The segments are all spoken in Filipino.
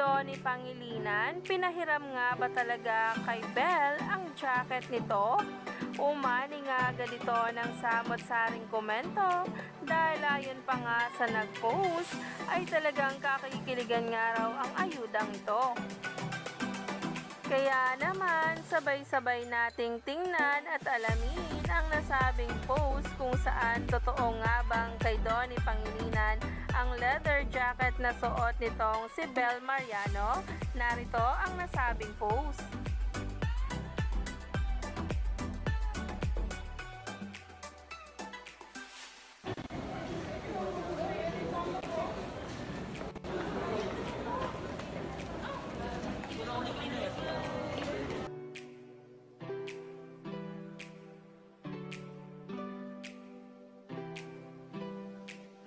Donnie Pangilinan, pinahiram nga ba talaga kay Belle ang jacket nito? Umani nga agad ito ng samot-saring komento dahil ayon pa nga sa nag-post ay talagang kakikiligan nga raw ang ayudang ito. Kaya naman, sabay-sabay nating tingnan at alamin ang nasabing post kung saan totoo nga bang kay Donnie Pangilinan ang leather jacket na suot nitong si Belle Mariano. Narito ang nasabing post.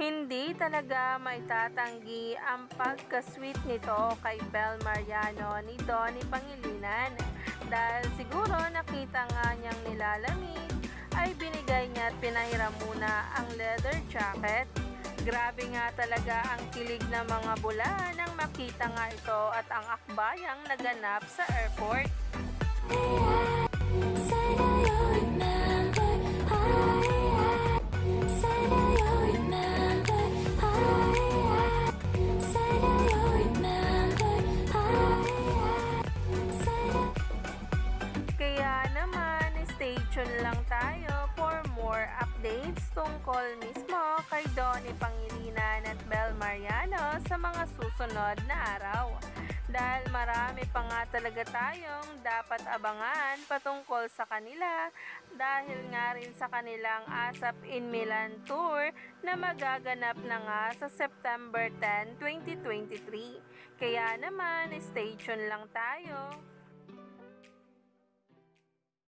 Hindi talaga maitatanggi ang pagka-sweet nito kay Belle Mariano ni Donnie Pangilinan dahil siguro nakita nga niyang nilalamig ay binigay niya at pinahiram muna ang leather jacket. Grabe nga talaga ang kilig ng mga bula nang makita nga ito at ang akbayang naganap sa airport. Kaya naman, stay tuned lang tayo for more updates tungkol mismo kay Donnie Pangilinan at Belle Mariano sa mga susunod na araw. Dahil marami pa nga talaga tayong dapat abangan patungkol sa kanila dahil nga rin sa kanilang ASAP in Milan tour na magaganap na nga sa September 10, 2023. Kaya naman, stay tuned lang tayo.